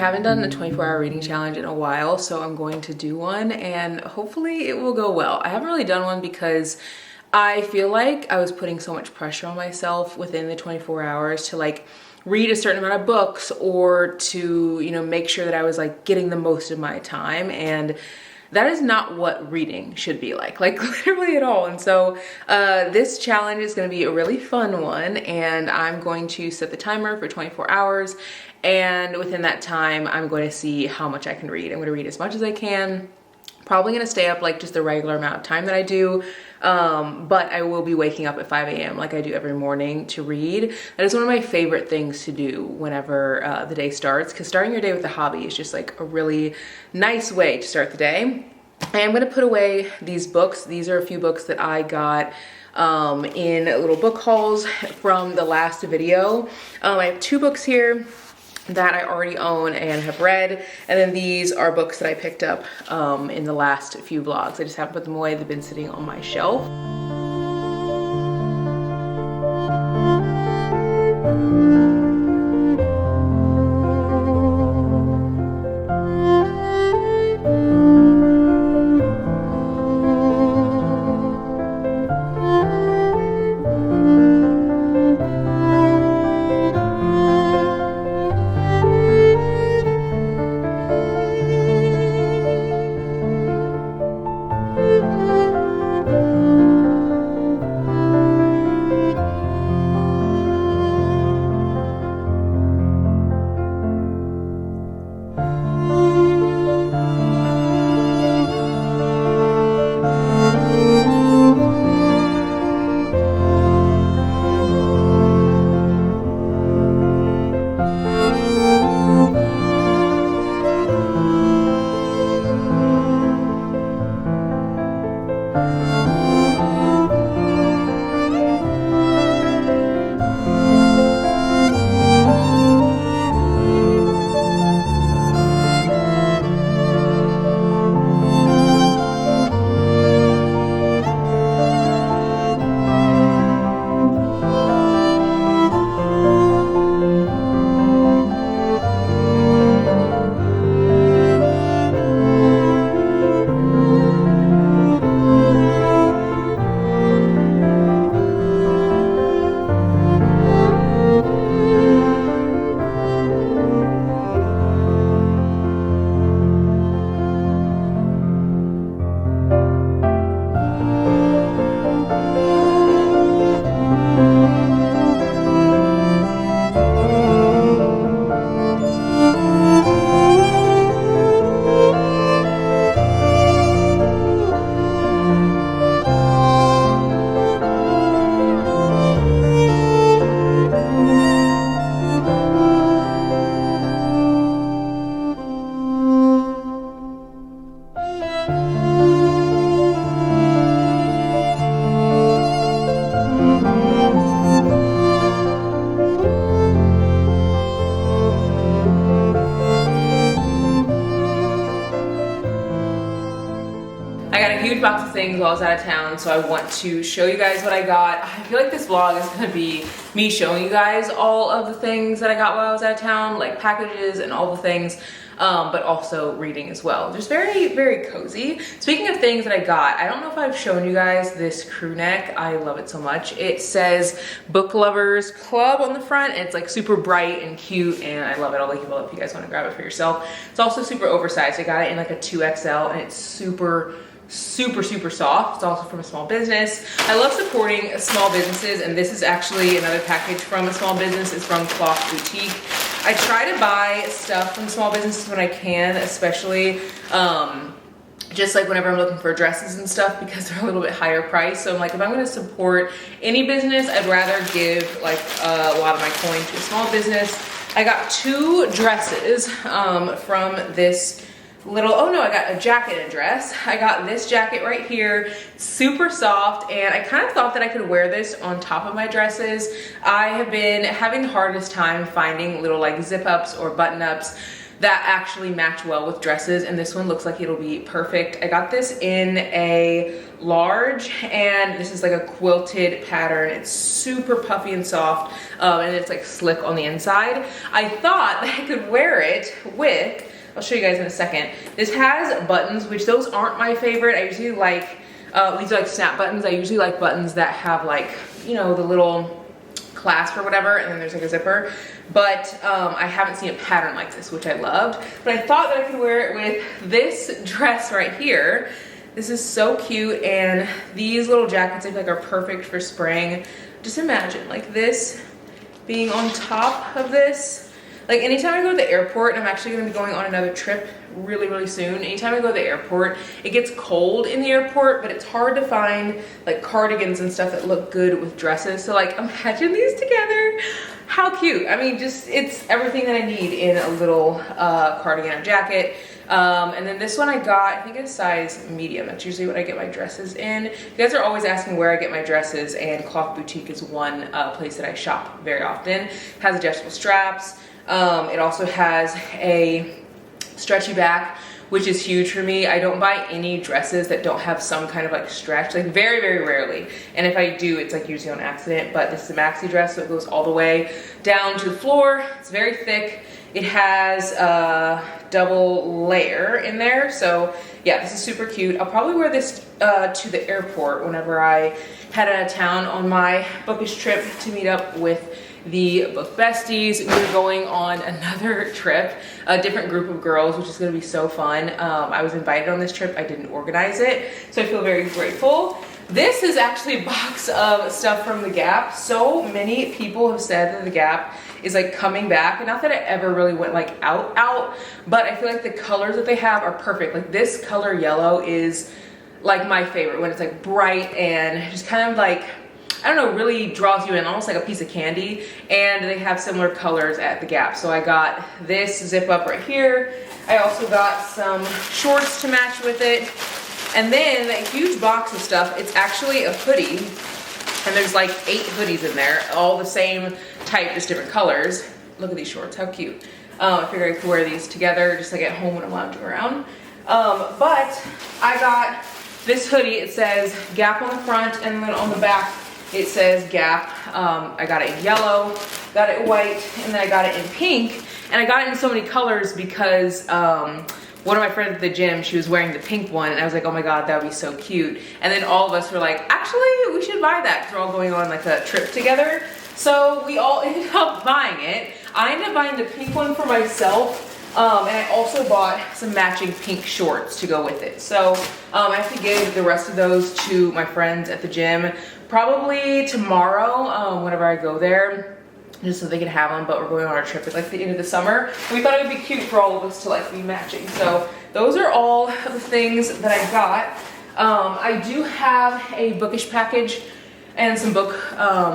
haven't done a 24-hour reading challenge in a while, so I'm going to do one and hopefully it will go well. I haven't really done one because I feel like I was putting so much pressure on myself within the 24 hours to like read a certain amount of books or to, you know, make sure that I was like getting the most of my time, and that is not what reading should be like literally at all. And so this challenge is going to be a really fun one, and I'm going to set the timer for 24 hours. And within that time, I'm going to see how much I can read. I'm going to read as much as I can. Probably going to stay up like just the regular amount of time that I do. But I will be waking up at 5 a.m. like I do every morning to read. That is one of my favorite things to do whenever the day starts, because starting your day with a hobby is just like a really nice way to start the day. And I'm going to put away these books. These are a few books that I got in little book hauls from the last video. I have 2 books here that I already own and have read, and then these are books that I picked up in the last few vlogs. I just haven't put them away. They've been sitting on my shelf. Box of things while I was out of town, so I want to show you guys what I got. I feel like this vlog is going to be me showing you guys all of the things that I got while I was out of town, like packages and all the things, but also reading as well. Just very cozy. Speaking of things that I got, I don't know if I've shown you guys this crew neck. I love it so much. It says Book Lovers Club on the front, and it's like super bright and cute, and I love it. I'll link it below if you guys want to grab it for yourself. It's also super oversized. I got it in like a 2XL, and it's super soft. It's also from a small business. I love supporting small businesses, and this is actually another package from a small business. It's from Cloth Boutique. I try to buy stuff from small businesses when I can, especially just like whenever I'm looking for dresses and stuff, because they're a little bit higher price. So I'm like, if I'm going to support any business, I'd rather give like a lot of my coin to a small business. I got 2 dresses from this little, oh no, I got a jacket and dress. I got this jacket right here, super soft, and I kind of thought that I could wear this on top of my dresses. I have been having the hardest time finding little like zip ups or button ups that actually match well with dresses, and this one looks like it'll be perfect. I got this in a large, and this is like a quilted pattern. It's super puffy and soft, and it's like slick on the inside. I thought that I could wear it with, I'll show you guys in a second. This has buttons, which those aren't my favorite. I usually like, these are like snap buttons. I usually like buttons that have like, you know, the little clasp or whatever, and then there's like a zipper. But I haven't seen a pattern like this, which I loved. But I thought that I could wear it with this dress right here. This is so cute, and these little jackets I feel like are perfect for spring. Just imagine like this being on top of this. Like anytime I go to the airport, and I'm actually gonna be going on another trip really, really soon. Anytime I go to the airport, it gets cold in the airport, but it's hard to find like cardigans and stuff that look good with dresses. So like imagine these together. How cute. I mean, just, it's everything that I need in a little cardigan or jacket. And then this one I got, I think it's size medium. That's usually what I get my dresses in. You guys are always asking where I get my dresses, and Cloth Boutique is one place that I shop very often. It has adjustable straps. It also has a stretchy back, which is huge for me. I don't buy any dresses that don't have some kind of like stretch, like very, very rarely. And if I do, it's like usually on accident, but this is a maxi dress, so it goes all the way down to the floor. It's very thick. It has a double layer in there. So yeah, this is super cute. I'll probably wear this to the airport whenever I head out of town on my bookish trip to meet up with the book besties. We're going on another trip, a different group of girls, which is going to be so fun. I was invited on this trip. I didn't organize it, so I feel very grateful. This is actually a box of stuff from the Gap. So many people have said that the Gap is like coming back, and not that it ever really went like out, but I feel like the colors that they have are perfect. Like this color yellow is like my favorite, when it's like bright and just kind of like, I don't know, really draws you in, almost like a piece of candy. And they have similar colors at the Gap. So I got this zip up right here. I also got some shorts to match with it. And then that huge box of stuff, it's actually a hoodie. And there's like 8 hoodies in there, all the same type, just different colors. Look at these shorts, how cute. I figured I could wear these together just like at home when I'm lounging around. But I got this hoodie. It says Gap on the front, and then on the back, it says Gap. I got it in yellow, got it white, and then I got it in pink. And I got it in so many colors because one of my friends at the gym, she was wearing the pink one, and I was like, oh my God, that would be so cute. And then all of us were like, actually, we should buy that, because we're all going on like a trip together. So we all ended up buying it. I ended up buying the pink one for myself. And I also bought some matching pink shorts to go with it. So I have to give the rest of those to my friends at the gym probably tomorrow, whenever I go there, just so they can have them. But we're going on our trip at like the end of the summer, and we thought it would be cute for all of us to like be matching. So those are all of the things that I got. I do have a bookish package and some book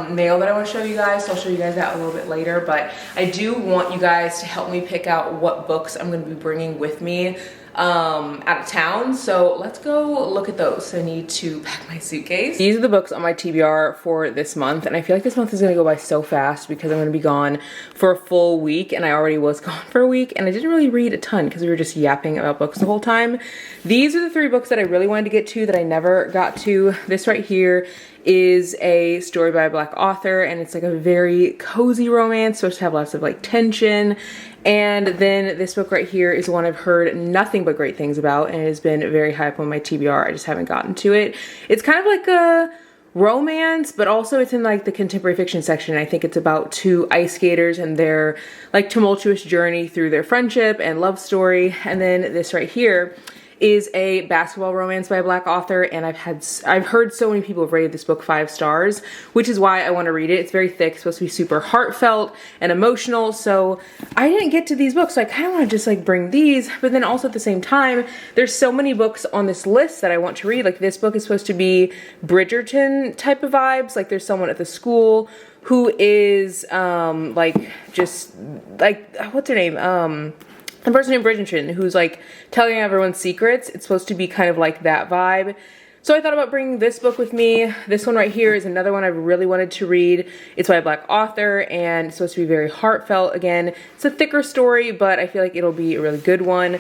mail that I want to show you guys, so I'll show you guys that a little bit later. But I do want you guys to help me pick out what books I'm going to be bringing with me out of town. So let's go look at those. I need to pack my suitcase. These are the books on my TBR for this month, and I feel like this month is going to go by so fast because I'm going to be gone for a full week, and I already was gone for a week, and I didn't really read a ton because we were just yapping about books the whole time. These are the 3 books that I really wanted to get to that I never got to. This right here is a story by a Black author, and it's like a very cozy romance, supposed to have lots of like tension. And then this book right here is one I've heard nothing but great things about, and it has been very high up on my TBR. I just haven't gotten to it. It's kind of like a romance, but also it's in like the contemporary fiction section. I think it's about 2 ice skaters and their like tumultuous journey through their friendship and love story. And then this right here is a basketball romance by a Black author, and I've heard so many people have rated this book 5 stars, which is why I want to read it. It's very thick, it's supposed to be super heartfelt and emotional, so I didn't get to these books, so I kind of want to just like bring these. But then also at the same time, there's so many books on this list that I want to read. Like this book is supposed to be Bridgerton type of vibes, like there's someone at the school who is like just like, what's her name, the person named Bridgerton who's like telling everyone secrets. It's supposed to be kind of like that vibe. So I thought about bringing this book with me. This one right here is another one I really wanted to read. It's by a Black author and it's supposed to be very heartfelt. Again, it's a thicker story, but I feel like it'll be a really good one.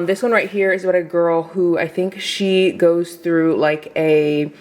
This one right here is about a girl who I think she goes through like a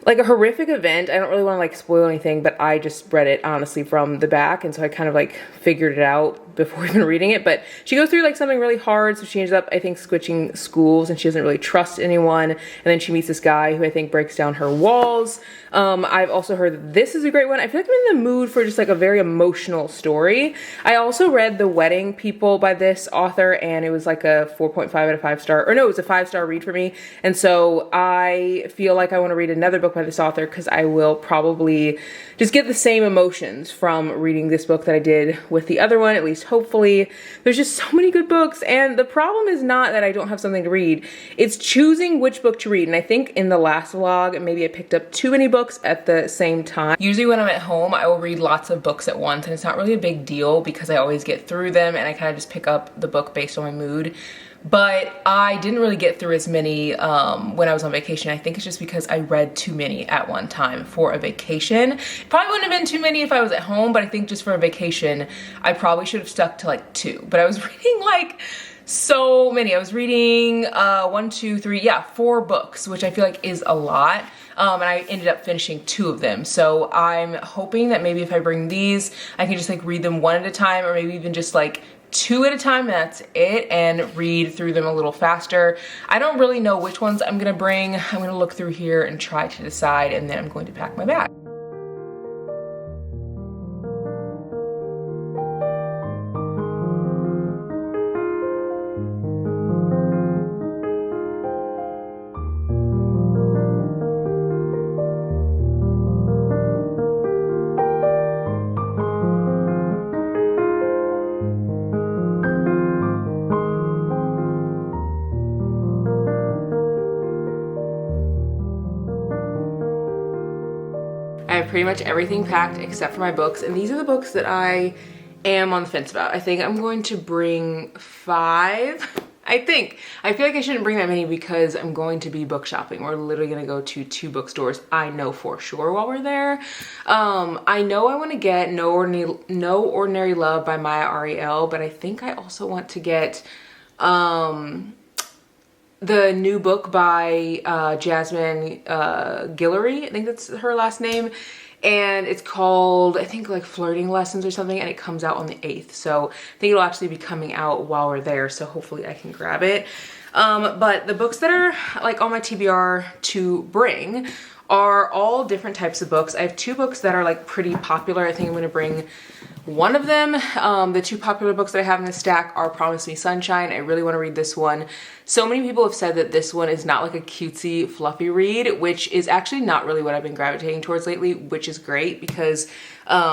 horrific event. I don't really want to like spoil anything, but I just read it honestly from the back, and so I kind of like figured it out before even reading it. But she goes through like something really hard, so she ends up, I think, switching schools, and she doesn't really trust anyone. And then she meets this guy who I think breaks down her walls. I've also heard that this is a great one. I feel like I'm in the mood for just like a very emotional story. I also read The Wedding People by this author, and it was like a 4.5 out of 5 star, or no, it was a 5-star read for me. And so I feel like I want to read another book by this author because I will probably just get the same emotions from reading this book that I did with the other one, at least hopefully. There's just so many good books, and the problem is not that I don't have something to read. It's choosing which book to read. And I think in the last vlog, maybe I picked up too many books at the same time. Usually when I'm at home, I will read lots of books at once, and it's not really a big deal because I always get through them and I kind of just pick up the book based on my mood. But I didn't really get through as many when I was on vacation. I think it's just because I read too many at one time for a vacation. Probably wouldn't have been too many if I was at home, but I think just for a vacation, I probably should have stuck to like 2. But I was reading like so many. I was reading 4 books, which I feel like is a lot. And I ended up finishing 2 of them. So I'm hoping that maybe if I bring these, I can just like read them one at a time, or maybe even just like 2 at a time, and that's it, and read through them a little faster. I don't really know which ones I'm gonna bring. I'm gonna look through here and try to decide, and then I'm going to pack my bag. I have pretty much everything packed except for my books, and these are the books that I am on the fence about. I think I'm going to bring 5. I feel like I shouldn't bring that many because I'm going to be book shopping. We're literally gonna go to 2 bookstores, I know for sure, while we're there. I know I want to get No Ordinary Love by Maya Ariel, but I think I also want to get the new book by Jasmine Guillory, I think that's her last name, and it's called, I think, like Flirting Lessons or something, and it comes out on the 8th, so I think it'll actually be coming out while we're there, so hopefully I can grab it. But the books that are like on my TBR to bring are all different types of books. I have 2 books that are like pretty popular. I think I'm gonna bring one of them. The 2 popular books that I have in this stack are Promise Me Sunshine. I really want to read this one. So many people have said that this one is not like a cutesy, fluffy read, which is actually not really what I've been gravitating towards lately, which is great because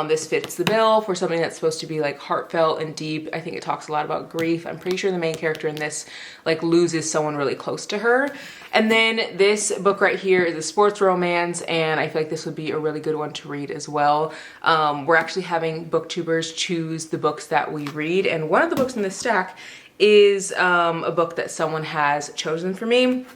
this fits the bill for something that's supposed to be like heartfelt and deep. I think it talks a lot about grief. I'm pretty sure the main character in this like loses someone really close to her. And then this book right here is a sports romance, and I feel like this would be a really good one to read as well. We're actually having booktubers choose the books that we read, and one of the books in this stack is a book that someone has chosen for me.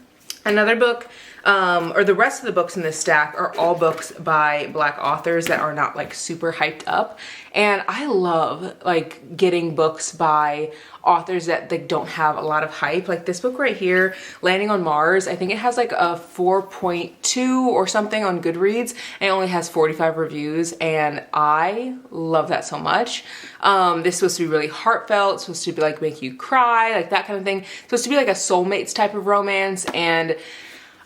Another book, or the rest of the books in this stack are all books by Black authors that are not like super hyped up. And I love like getting books by authors that they don't have a lot of hype. Like this book right here, Landing on Mars, I think it has like a 4.2 or something on Goodreads, and it only has 45 reviews, and I love that so much. This is supposed to be really heartfelt. It's supposed to be like make you cry, like that kind of thing. It's supposed to be like a soulmates type of romance, and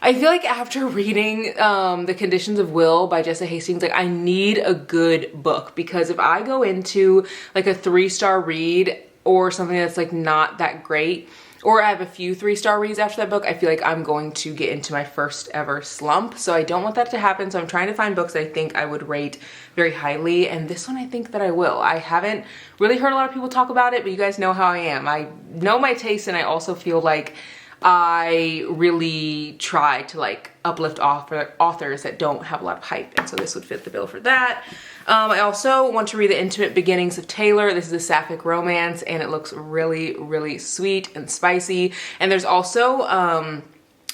I feel like after reading The Conditions of Will by Jessa Hastings, like I need a good book, because if I go into like a 3-star read or something that's like not that great, or I have a few 3-star reads after that book, I feel like I'm going to get into my first ever slump. So I don't want that to happen. So I'm trying to find books that I think I would rate very highly. And this one I think that I will. I haven't really heard a lot of people talk about it, but you guys know how I am. I know my taste, and I also feel like I really try to like uplift authors that don't have a lot of hype, and so this would fit the bill for that. I also want to read The Intimate Beginnings of Taylor. This is a sapphic romance, and it looks really, really sweet and spicy. And there's also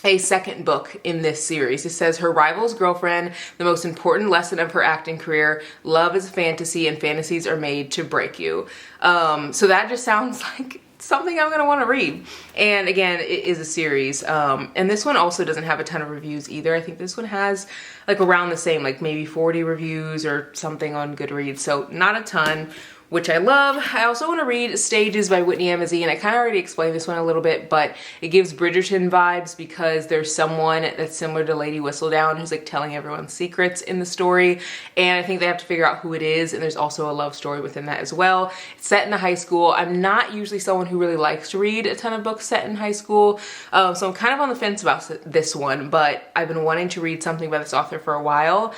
a second book in this series. It says, her rival's girlfriend, the most important lesson of her acting career, love is a fantasy and fantasies are made to break you. So that just sounds like something I'm gonna wanna read. And again, it is a series. And this one also doesn't have a ton of reviews either. I think this one has like around the same, like maybe 40 reviews or something on Goodreads. So not a ton, which I love. I also want to read Stages by Whitney Amazine. I kind of already explained this one a little bit, but it gives Bridgerton vibes because there's someone that's similar to Lady Whistledown who's like telling everyone secrets in the story. And I think they have to figure out who it is. And there's also a love story within that as well. It's set in a high school. I'm not usually someone who really likes to read a ton of books set in high school. So I'm kind of on the fence about this one, but I've been wanting to read something by this author for a while.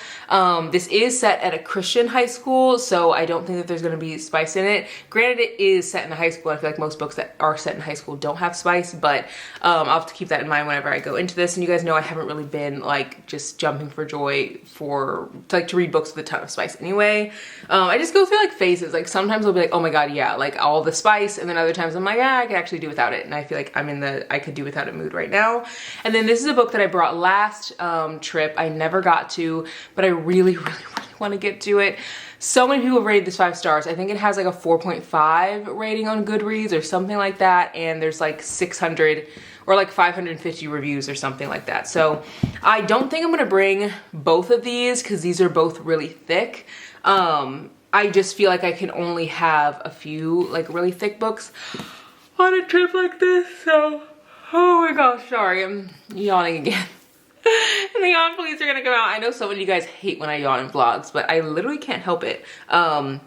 This is set at a Christian high school, so I don't think that there's going to be spice in it. Granted, it is set in a high school. I feel like most books that are set in high school don't have spice, but I'll have to keep that in mind whenever I go into this. And you guys know I haven't really been like just jumping for joy to read books with a ton of spice anyway. I just go through like phases. Like sometimes I'll be like, oh my god, yeah, like all the spice, and then other times I'm like, yeah, I could actually do without it. And I feel like I'm in the I could do without it mood right now. And then this is a book that I brought last trip. I never got to, but I really want to get to it. So many people have rated this 5 stars. I think it has like a 4.5 rating on Goodreads or something like that. And there's like 600 or like 550 reviews or something like that. So I don't think I'm gonna bring both of these because these are both really thick. I just feel like I can only have a few like really thick books on a trip like this. So, oh my gosh, sorry, I'm yawning again. And the yawn police are gonna come out. I know some of you guys hate when I yawn in vlogs, but I literally can't help it. I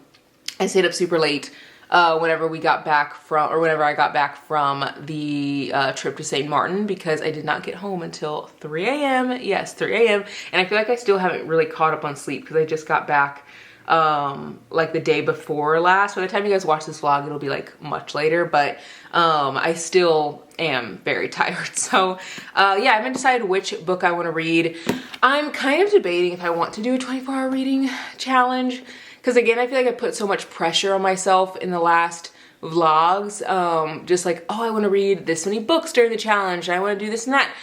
stayed up super late whenever I got back from the trip to St. Martin because I did not get home until 3 a.m. Yes, 3 a.m. And I feel like I still haven't really caught up on sleep because I just got back like the day before last. By the time you guys watch this vlog, it'll be like much later, but I still am very tired. So yeah, I haven't decided which book I want to read. I'm kind of debating if I want to do a 24-hour reading challenge because again, I feel like I put so much pressure on myself in the last vlogs. Just like, oh, I want to read this many books during the challenge, and I want to do this and that.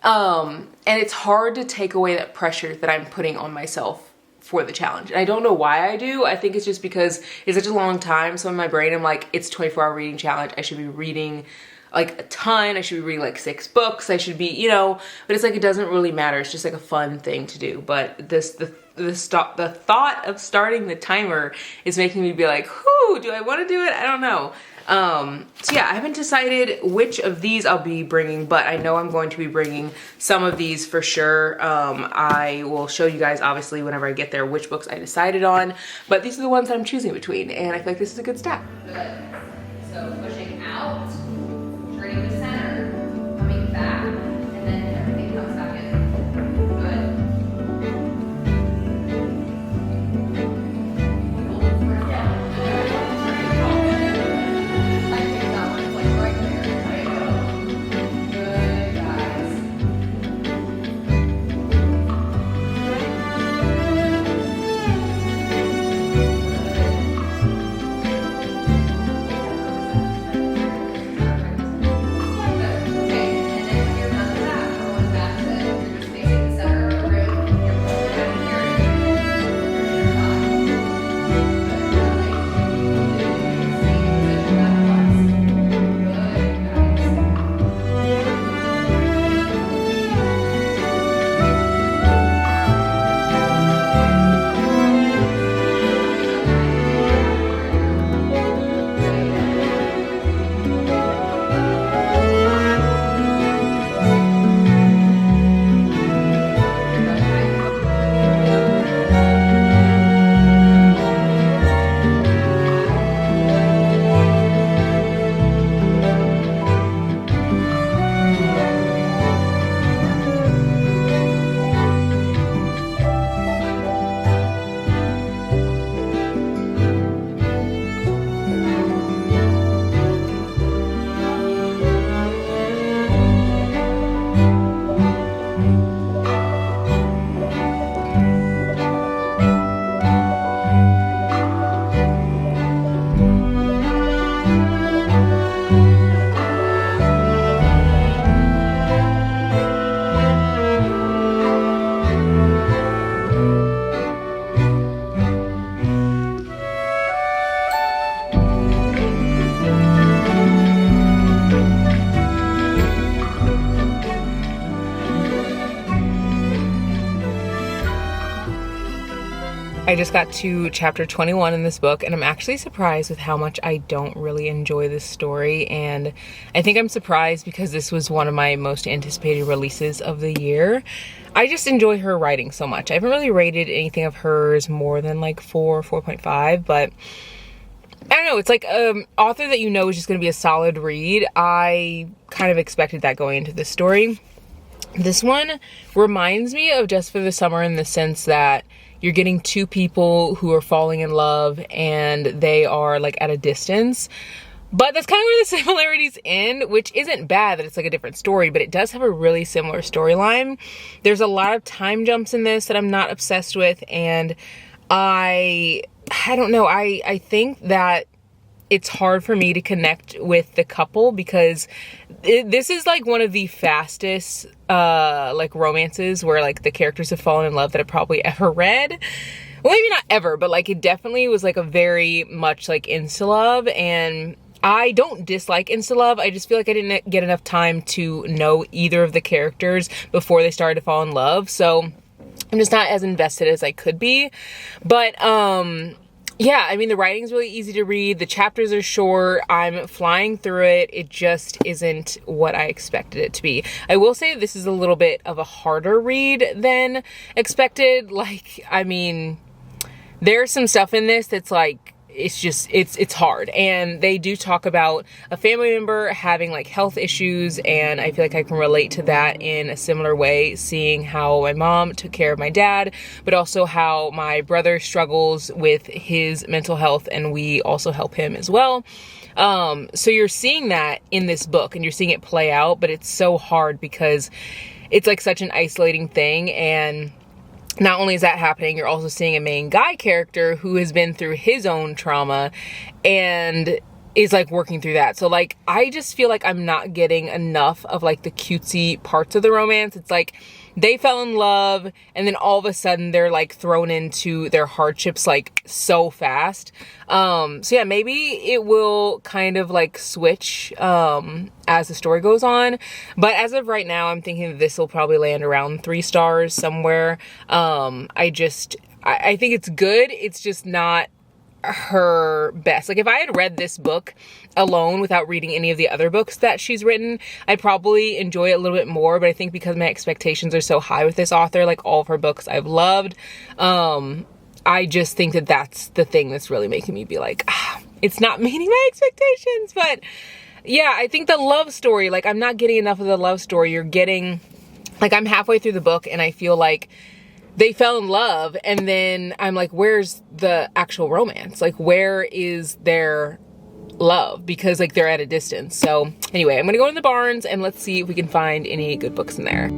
And it's hard to take away that pressure that I'm putting on myself for the challenge. And I don't know why I do. I think it's just because it's such a long time. So in my brain, I'm like, it's 24-hour reading challenge. I should be reading like a ton. I should be reading like 6 books. I should be, you know, but it's like, it doesn't really matter. It's just like a fun thing to do. But the thought of starting the timer is making me be like, whoo, do I want to do it? I don't know. So yeah, I haven't decided which of these I'll be bringing, but I know I'm going to be bringing some of these for sure. I will show you guys obviously whenever I get there which books I decided on, but these are the ones that I'm choosing between, and I feel like this is a good step. Good. So pushing out, turning to center, coming back, and then everything comes back in. I just got to chapter 21 in this book, and I'm actually surprised with how much I don't really enjoy this story. And I think I'm surprised because this was one of my most anticipated releases of the year. I just enjoy her writing so much. I haven't really rated anything of hers more than like 4.5, but I don't know, it's like an author that you know is just going to be a solid read. I kind of expected that going into this story. This one reminds me of Just for the Summer in the sense that you're getting two people who are falling in love and they are like at a distance. But that's kind of where the similarities end, which isn't bad that it's like a different story, but it does have a really similar storyline. There's a lot of time jumps in this that I'm not obsessed with, and I don't know, I think that it's hard for me to connect with the couple because this is like one of the fastest like romances where like the characters have fallen in love that I've probably ever read. Well, maybe not ever, but like it definitely was like a very much like insta love, and I don't dislike insta love. I just feel like I didn't get enough time to know either of the characters before they started to fall in love. So I'm just not as invested as I could be. But yeah, I mean, the writing's really easy to read. The chapters are short. I'm flying through it. It just isn't what I expected it to be. I will say this is a little bit of a harder read than expected. Like, I mean, there's some stuff in this that's like, it's hard. And they do talk about a family member having like health issues, and I feel like I can relate to that in a similar way, seeing how my mom took care of my dad, but also how my brother struggles with his mental health, and we also help him as well. So you're seeing that in this book and you're seeing it play out, but it's so hard because it's like such an isolating thing. And not only is that happening, you're also seeing a main guy character who has been through his own trauma and is like working through that. So like, I just feel like I'm not getting enough of like the cutesy parts of the romance. It's like they fell in love and then all of a sudden they're like thrown into their hardships like so fast. So yeah, maybe it will kind of like switch as the story goes on. But as of right now, I'm thinking that this will probably land around 3 stars somewhere. I think it's good. It's just not her best. Like if I had read this book alone without reading any of the other books that she's written, I'd probably enjoy it a little bit more. But I think because my expectations are so high with this author, like all of her books I've loved, I just think that that's the thing that's really making me be like, it's not meeting my expectations. But yeah, I think the love story, like I'm not getting enough of the love story. You're getting, like I'm halfway through the book and I feel like they fell in love, and then I'm like, where's the actual romance? Like, where is their love? Because like they're at a distance. So anyway, I'm gonna go to the Barnes and let's see if we can find any good books in there.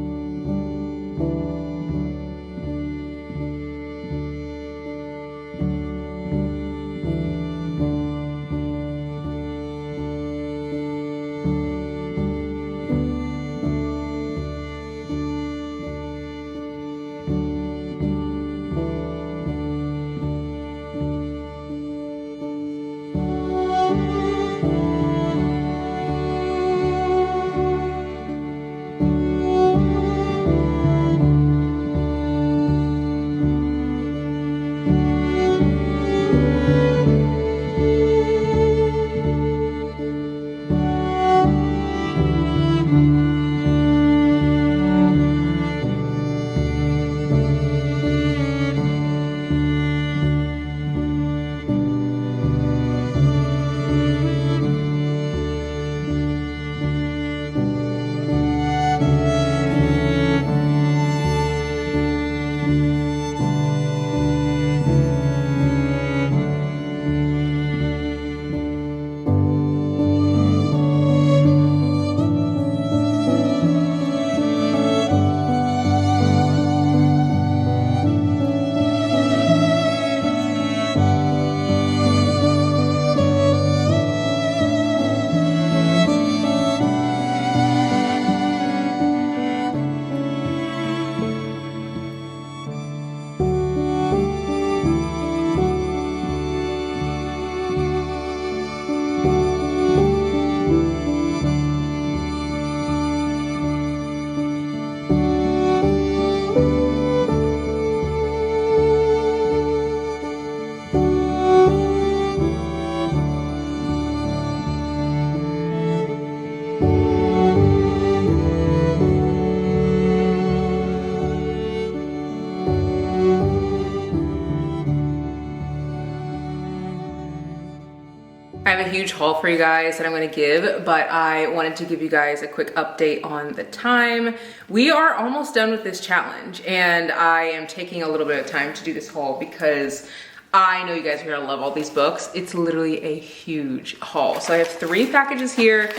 have a huge haul for you guys that I'm gonna give, but I wanted to give you guys a quick update on the time. We are almost done with this challenge, and I am taking a little bit of time to do this haul because I know you guys are gonna love all these books. It's literally a huge haul. So I have 3 packages here.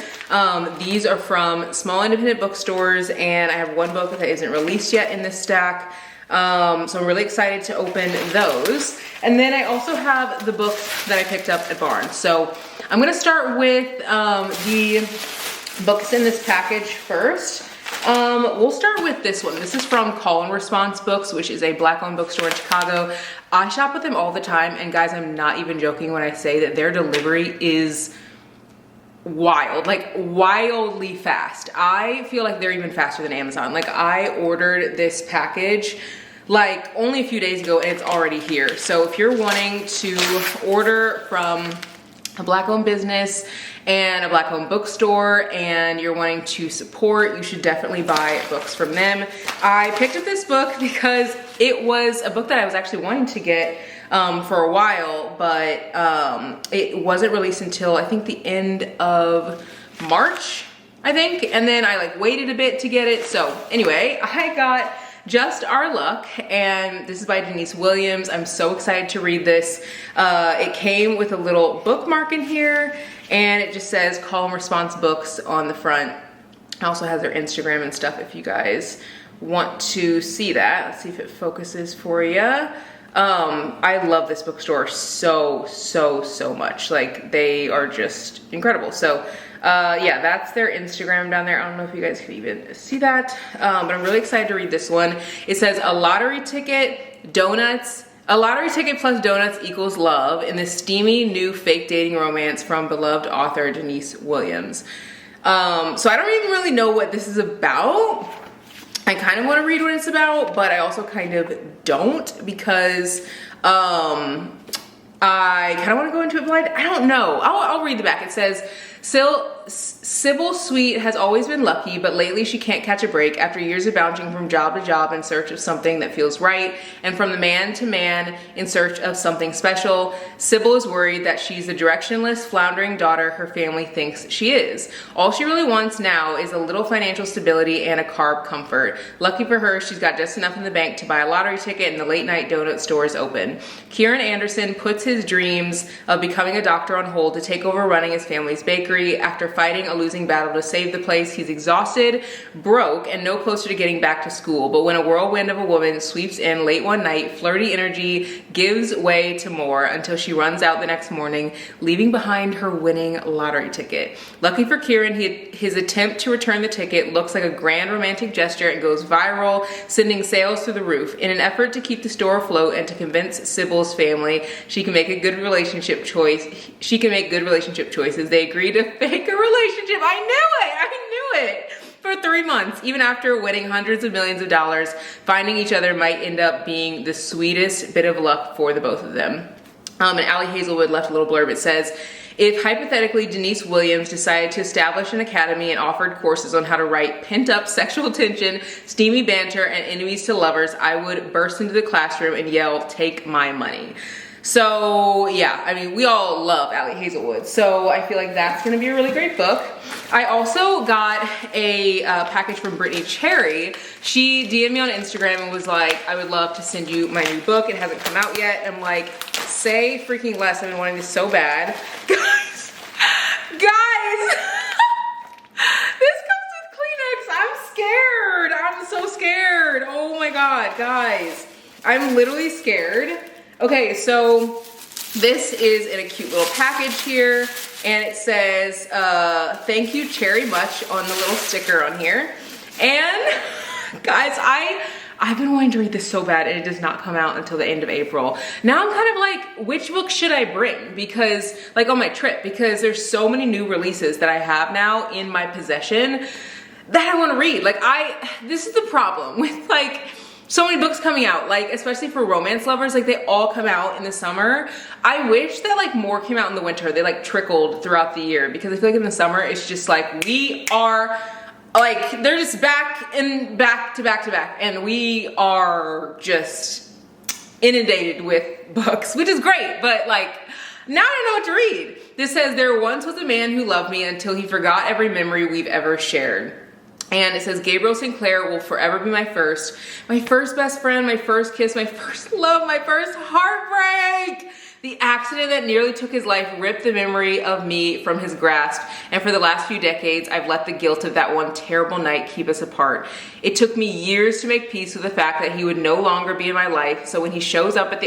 These are from small independent bookstores, and I have 1 book that isn't released yet in this stack. So I'm really excited to open those. And then I also have the books that I picked up at Barnes. So I'm gonna start with the books in this package first. We'll start with this one. This is from Call and Response Books, which is a Black-owned bookstore in Chicago. I shop with them all the time, and guys, I'm not even joking when I say that their delivery is wild, like wildly fast. I feel like they're even faster than Amazon. Like, I ordered this package like only a few days ago and it's already here. So if you're wanting to order from a Black-owned business and a Black-owned bookstore and you're wanting to support, you should definitely buy books from them. I picked up this book because it was a book that I was actually wanting to get for a while, but it wasn't released until I think the end of March, I think, and then I like waited a bit to get it. So anyway, I got Just Our Luck, and this is by Denise Williams. I'm so excited to read this. It came with a little bookmark in here, and it just says Call and Response Books on the front. It also has their Instagram and stuff if you guys want to see that. Let's see if it focuses for you. I love this bookstore so much. Like, they are just incredible. So yeah, that's their Instagram down there. I don't know if you guys can even see that, but I'm really excited to read this one. It says a lottery ticket plus donuts equals love in this steamy new fake dating romance from beloved author Denise Williams. So I don't even really know what this is about. I kind of want to read what it's about, but I also kind of don't, because I kind of want to go into it blind. I don't know. I'll read the back. It says, Sybil Sweet has always been lucky, but lately she can't catch a break after years of bouncing from job to job in search of something that feels right, and from the man to man in search of something special. Sybil is worried that she's the directionless, floundering daughter her family thinks she is. All she really wants now is a little financial stability and a carb comfort. Lucky for her, she's got just enough in the bank to buy a lottery ticket and the late night donut store is open. Kieran Anderson puts his dreams of becoming a doctor on hold to take over running his family's bakery. After fighting a losing battle to save the place, he's exhausted, broke, and no closer to getting back to school. But when a whirlwind of a woman sweeps in late one night, flirty energy gives way to more until she runs out the next morning, leaving behind her winning lottery ticket. Lucky for Kieran, his attempt to return the ticket looks like a grand romantic gesture and goes viral, sending sales through the roof. In an effort to keep the store afloat and to convince Sybil's family she can make a good relationship choices, they agree to fake a relationship. I knew it for 3 months. Even after winning hundreds of millions of dollars, finding each other might end up being the sweetest bit of luck for the both of them. And Allie Hazelwood left a little blurb. It says, if hypothetically Denise Williams decided to establish an academy and offered courses on how to write pent-up sexual tension, steamy banter, and enemies to lovers, I would burst into the classroom and yell, take my money. So yeah, I mean, we all love Allie Hazelwood, so I feel like that's gonna be a really great book. I also got a package from Brittany Cherry. She DM'd me on Instagram and was like, I would love to send you my new book. It hasn't come out yet. I'm like, say freaking less. I've been wanting this so bad. Guys, this comes with Kleenex. I'm scared. I'm so scared. Oh my God, guys. I'm literally scared. Okay, so this is in a cute little package here, and it says, thank you Cherry much on the little sticker on here. And guys, I've been wanting to read this so bad, and it does not come out until the end of April. Now I'm kind of like, which book should I bring? Because, like, on my trip, because there's so many new releases that I have now in my possession that I want to read. Like, this is the problem with, like, so many books coming out, like, especially for romance lovers, like, they all come out in the summer. I wish that, like, more came out in the winter. They, like, trickled throughout the year, because I feel like in the summer, it's just, like, we are, like, they're just back and back to back to back, and we are just inundated with books, which is great, but, like, Now I know what to read. This says, there once was a man who loved me until he forgot every memory we've ever shared. And it says, Gabriel Sinclair will forever be my first best friend, my first kiss, my first love, my first heartbreak. The accident that nearly took his life ripped the memory of me from his grasp, and for the last few decades, I've let the guilt of that one terrible night keep us apart. It took me years to make peace with the fact that he would no longer be in my life, so when he shows up at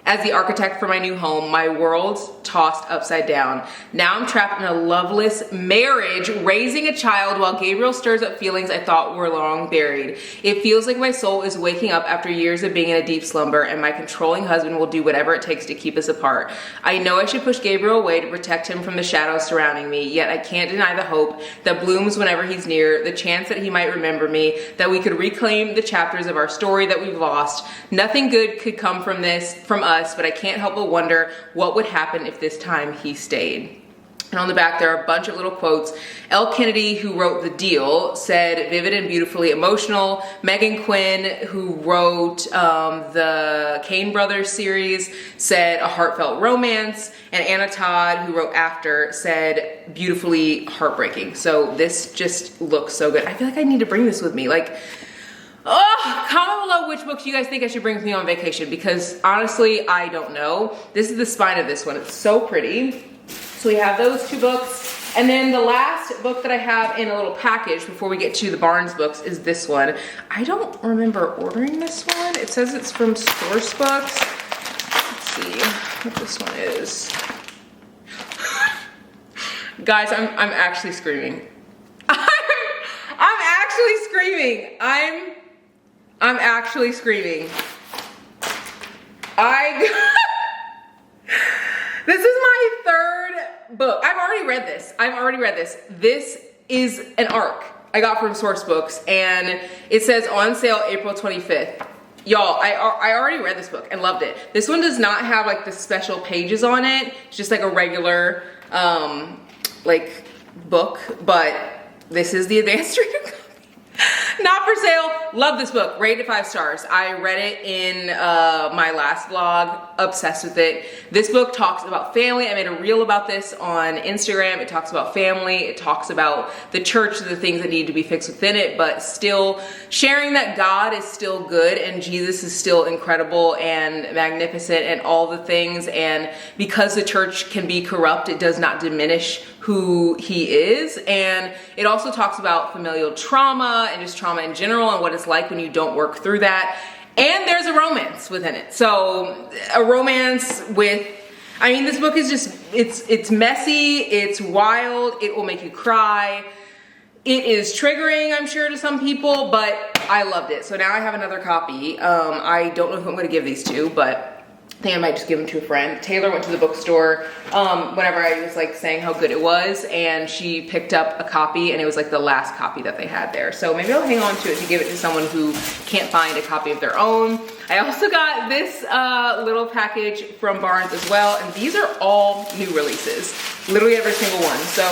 as the architect for my new home, my world's tossed upside down. Now I'm trapped in a loveless marriage, raising a child while Gabriel stirs up feelings I thought were long buried. It feels like my soul is waking up after years of being in a deep slumber, and my controlling husband will do whatever it takes to keep us apart. I know I should push Gabriel away to protect him from the shadows surrounding me, yet I can't deny the hope that blooms whenever he's near, the chance that he might remember me, that we could reclaim the chapters of our story that we've lost. Nothing good could come from us, but I can't help but wonder what would happen if this time he stayed. And on the back, there are a bunch of little quotes. Elle Kennedy, who wrote The Deal, said, vivid and beautifully emotional. Megan Quinn, who wrote the Kane Brothers series, said, a heartfelt romance. And Anna Todd, who wrote After, said, beautifully heartbreaking. So this just looks so good. I feel like I need to bring this with me. Like, oh, comment below which books you guys think I should bring with me on vacation, because honestly, I don't know. This is the spine of this one. It's so pretty. So we have those two books. And then the last book that I have in a little package before we get to the Barnes books is this one. I don't remember ordering this one. It says it's from Source Books. Let's see what this one is. Guys, I'm actually screaming. I'm actually screaming. I'm actually screaming. This is my third book. I've already read this. This is an ARC I got from Source Books, and it says on sale April 25th. Y'all, I already read this book and loved it. This one does not have like the special pages on it. It's just like a regular like book, but this is the advanced reader copy. Not for sale. Love this book. Rated 5 stars. I read it in my last vlog. Obsessed with it. This book talks about family. I made a reel about this on Instagram. It talks about family. It talks about the church, the things that need to be fixed within it, but still sharing that God is still good and Jesus is still incredible and magnificent and all the things. And because the church can be corrupt, it does not diminish who he is. And it also talks about familial trauma and just trauma in general and what it's like when you don't work through that. And there's a romance within it. So a romance with, I mean, this book is just, it's messy, it's wild, it will make you cry. It is triggering, I'm sure, to some people, but I loved it. So now I have another copy. I don't know who I'm gonna give these to, but I think I might just give them to a friend. Taylor went to the bookstore whenever I was like saying how good it was, and she picked up a copy, and it was like the last copy that they had there. So maybe I'll hang on to it to give it to someone who can't find a copy of their own. I also got this little package from Barnes as well, and these are all new releases, literally every single one. So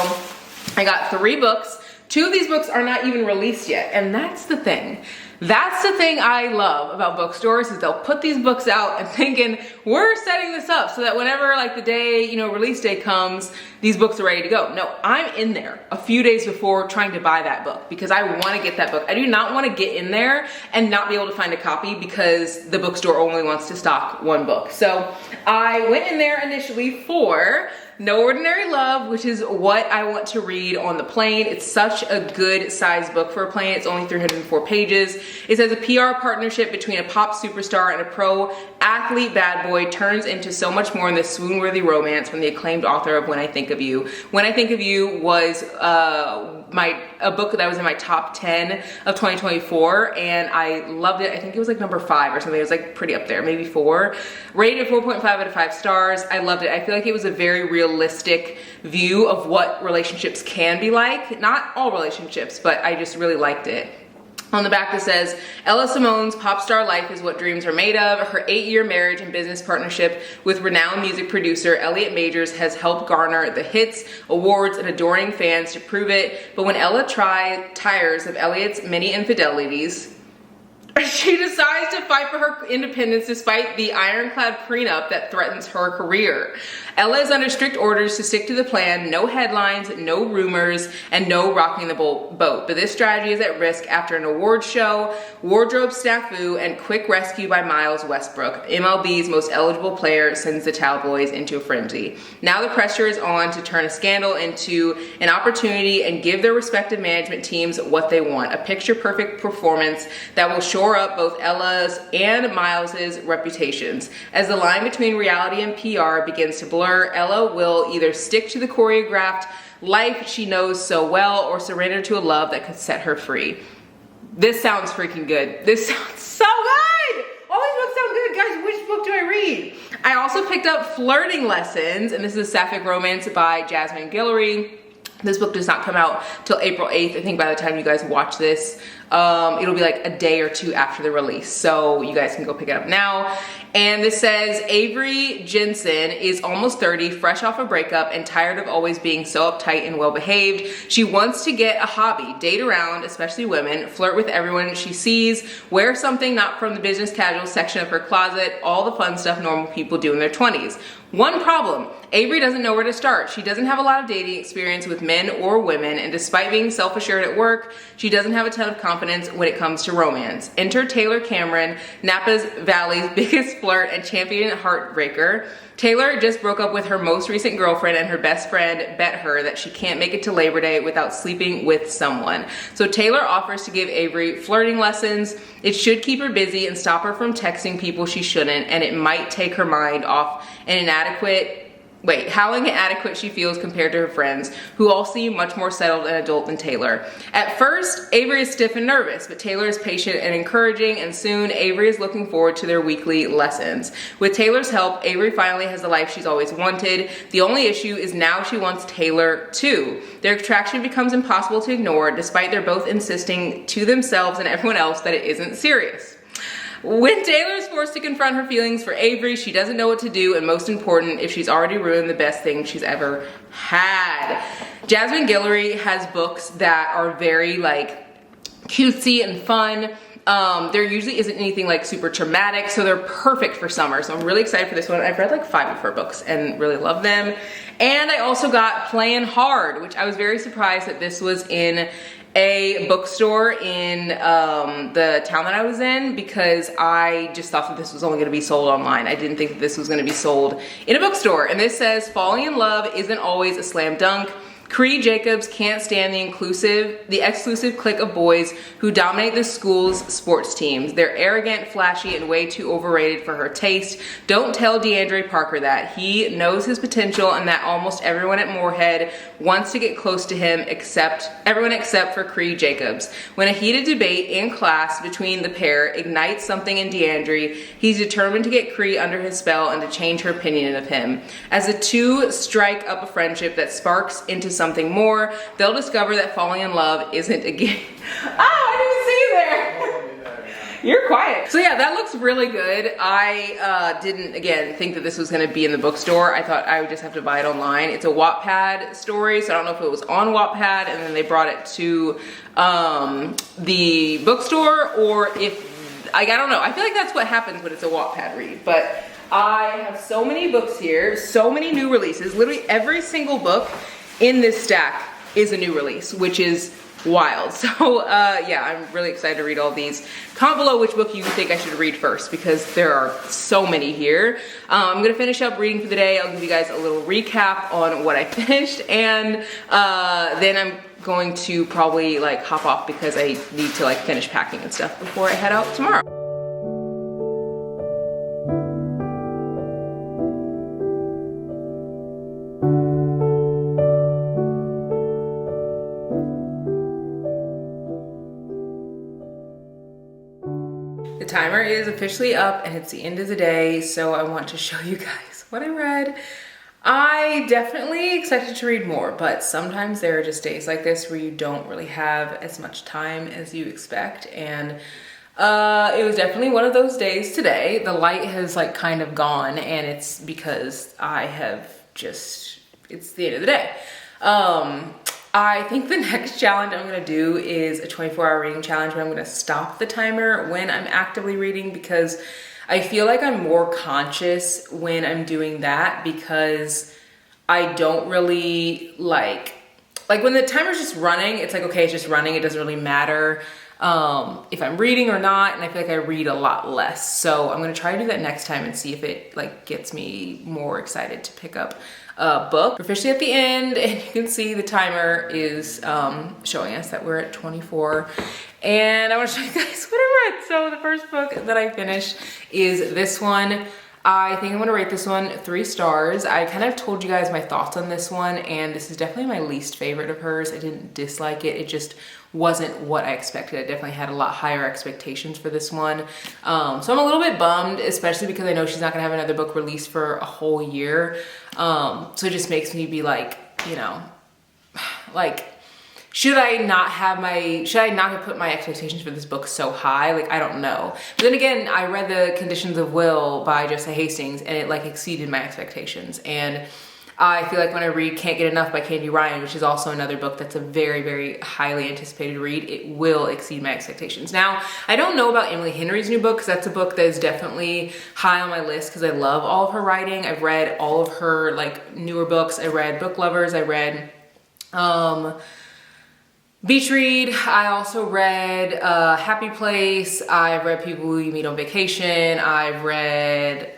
I got 3 books. 2 of these books are not even released yet, and that's the thing. That's the thing I love about bookstores, is they'll put these books out and thinking, we're setting this up so that whenever like the day, you know, release day comes, these books are ready to go. No, I'm in there a few days before trying to buy that book because I want to get that book. I do not want to get in there and not be able to find a copy because the bookstore only wants to stock 1 book. So I went in there initially for No Ordinary Love, which is what I want to read on the plane. It's such a good size book for a plane. It's only 304 pages. It says a PR partnership between a pop superstar and a pro athlete bad boy turns into so much more in this swoon-worthy romance from the acclaimed author of When I Think of You. When I Think of You was a book that was in my top 10 of 2024, and I loved it. I think it was like number 5 or something. It was like pretty up there, maybe 4. Rated 4.5 out of 5 stars. I loved it. I feel like it was a very realistic view of what relationships can be like. Not all relationships, but I just really liked it. On the back it says, Ella Simone's pop star life is what dreams are made of. Her 8-year marriage and business partnership with renowned music producer Elliot Majors has helped garner the hits, awards, and adoring fans to prove it. But when Ella tires of Elliot's many infidelities, She decides to fight for her independence despite the ironclad prenup that threatens her career. Ella is under strict orders to stick to the plan, no headlines, no rumors, and no rocking the boat. But this strategy is at risk after an award show, wardrobe snafu, and quick rescue by Miles Westbrook. MLB's most eligible player sends the tabloids into a frenzy. Now the pressure is on to turn a scandal into an opportunity and give their respective management teams what they want. A picture-perfect performance that will shore up both Ella's and Miles's reputations. As the line between reality and PR begins to blur, Ella will either stick to the choreographed life she knows so well or surrender to a love that could set her free. This sounds freaking good. This sounds so good! All these books sound good, guys. Which book do I read? I also picked up Flirting Lessons, and this is a Sapphic Romance by Jasmine Guillory. This book does not come out till April 8th. I think by the time you guys watch this, it'll be like a day or two after the release. So you guys can go pick it up now. And this says, Avery Jensen is almost 30, fresh off a breakup, and tired of always being so uptight and well-behaved. She wants to get a hobby, date around, especially women, flirt with everyone she sees, wear something not from the business casual section of her closet, all the fun stuff normal people do in their 20s. One problem, Avery doesn't know where to start. She doesn't have a lot of dating experience with men or women, and despite being self-assured at work, she doesn't have a ton of confidence when it comes to romance. Enter Taylor Cameron, Napa's Valley's biggest flirt and champion heartbreaker. Taylor just broke up with her most recent girlfriend, and her best friend bet her that she can't make it to Labor Day without sleeping with someone. So Taylor offers to give Avery flirting lessons. It should keep her busy and stop her from texting people she shouldn't, and it might take her mind off how inadequate she feels compared to her friends, who all seem much more settled and adult than Taylor. At first, Avery is stiff and nervous, but Taylor is patient and encouraging, and soon Avery is looking forward to their weekly lessons. With Taylor's help, Avery finally has the life she's always wanted. The only issue is now she wants Taylor too. Their attraction becomes impossible to ignore, despite they're both insisting to themselves and everyone else that it isn't serious. When Taylor is forced to confront her feelings for Avery, she doesn't know what to do, and most important, if she's already ruined the best thing she's ever had. Jasmine Guillory has books that are very like cutesy and fun. There usually isn't anything like super traumatic, so they're perfect for summer. So I'm really excited for this one. I've read like 5 of her books and really love them. And I also got Playing Hard, which I was very surprised that this was in a bookstore in the town that I was in, because I just thought that this was only going to be sold online. I didn't think that this was going to be sold in a bookstore. And this says, falling in love isn't always a slam dunk. Cree Jacobs can't stand the exclusive clique of boys who dominate the school's sports teams. They're arrogant, flashy, and way too overrated for her taste. Don't tell DeAndre Parker that. He knows his potential, and that almost everyone at Moorhead wants to get close to him, everyone except for Cree Jacobs. When a heated debate in class between the pair ignites something in DeAndre, he's determined to get Cree under his spell and to change her opinion of him. As the two strike up a friendship that sparks into something more, they'll discover that falling in love isn't a game. I didn't see you there. You're quiet. So yeah, that looks really good. I didn't, again, think that this was gonna be in the bookstore. I thought I would just have to buy it online. It's a Wattpad story, so I don't know if it was on Wattpad and then they brought it to the bookstore, or if, I don't know. I feel like that's what happens when it's a Wattpad read, but I have so many books here, so many new releases. Literally every single book in this stack is a new release, which is wild. So yeah, I'm really excited to read all these. Comment below which book you think I should read first, because there are so many here. I'm gonna finish up reading for the day. I'll give you guys a little recap on what I finished, and then I'm going to probably like hop off because I need to like finish packing and stuff before I head out tomorrow. The timer is officially up and it's the end of the day, so I want to show you guys what I read. I definitely expected to read more, but sometimes there are just days like this where you don't really have as much time as you expect, and it was definitely one of those days today. The light has like kind of gone, and it's because I have just, it's the end of the day. I think the next challenge I'm gonna do is a 24-hour reading challenge where I'm gonna stop the timer when I'm actively reading, because I feel like I'm more conscious when I'm doing that, because I don't really like when the timer's just running, it's like, okay, it's just running. It doesn't really matter if I'm reading or not. And I feel like I read a lot less. So I'm gonna try to do that next time and see if it like gets me more excited to pick up a book. We're officially at the end, and you can see the timer is showing us that we're at 24. And I wanna show you guys what I read. So the first book that I finished is this one. I think I'm gonna rate this one 3 stars. I kind of told you guys my thoughts on this one, and this is definitely my least favorite of hers. I didn't dislike it. It just wasn't what I expected. I definitely had a lot higher expectations for this one. So I'm a little bit bummed, especially because I know she's not gonna have another book released for a whole year. So it just makes me be like, you know, like, should I not have put my expectations for this book so high? Like, I don't know. But then again, I read The Conditions of Will by Jessa Hastings, and it like exceeded my expectations. And I feel like when I read Can't Get Enough by Candy Ryan, which is also another book that's a very, very highly anticipated read, it will exceed my expectations. Now, I don't know about Emily Henry's new book, because that's a book that is definitely high on my list because I love all of her writing. I've read all of her like newer books. I read Book Lovers. I read Beach Read. I also read Happy Place. I've read People Who You Meet on Vacation. I've read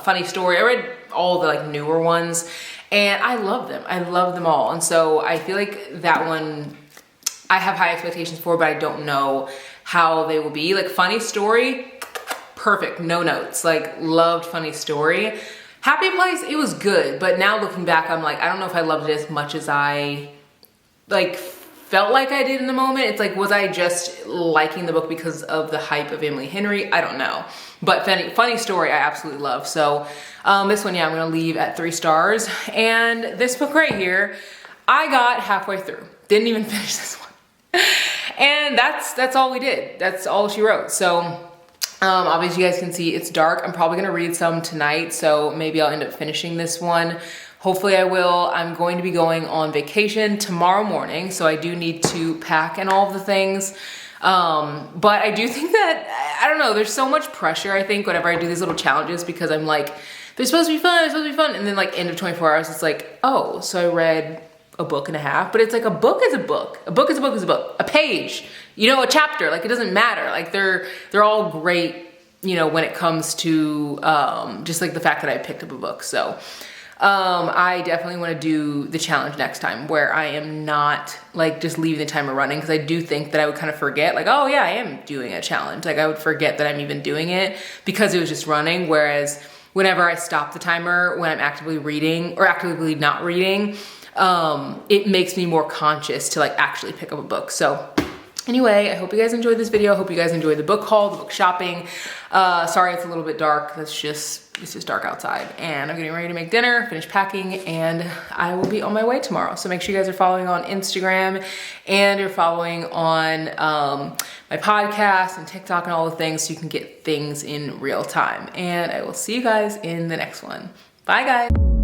Funny Story. I read all the like newer ones, and I love them. I love them all. And so I feel like that one I have high expectations for, but I don't know how they will be. Like Funny Story, perfect, no notes. Like loved Funny Story. Happy Place, it was good, but now looking back, I'm like, I don't know if I loved it as much as I like felt like I did in the moment. It's like, was I just liking the book because of the hype of Emily Henry? I don't know. But Funny Story, I absolutely love. So this one, yeah, I'm gonna leave at 3 stars. And this book right here, I got halfway through. Didn't even finish this one. And that's all we did. That's all she wrote. So obviously you guys can see it's dark. I'm probably gonna read some tonight, so maybe I'll end up finishing this one. Hopefully I will. I'm going to be going on vacation tomorrow morning, so I do need to pack and all of the things. But I do think that, I don't know, there's so much pressure, I think, whenever I do these little challenges, because I'm like, they're supposed to be fun, they're supposed to be fun. And then like end of 24 hours, it's like, oh, so I read a book and a half, but it's like a book is a book. A book is a book is a book. A page, you know, a chapter, like it doesn't matter. Like they're all great, you know, when it comes to just like the fact that I picked up a book. So I definitely want to do the challenge next time where I am not like just leaving the timer running, because I do think that I would kind of forget like, oh yeah, I am doing a challenge. Like I would forget that I'm even doing it because it was just running. Whereas whenever I stop the timer when I'm actively reading or actively not reading, it makes me more conscious to like actually pick up a book. So anyway, I hope you guys enjoyed this video. I hope you guys enjoyed the book haul, the book shopping. Sorry it's a little bit dark. It's just dark outside, and I'm getting ready to make dinner, finish packing, and I will be on my way tomorrow. So make sure you guys are following on Instagram, and you're following on my podcast and TikTok and all the things, so you can get things in real time. And I will see you guys in the next one. Bye guys.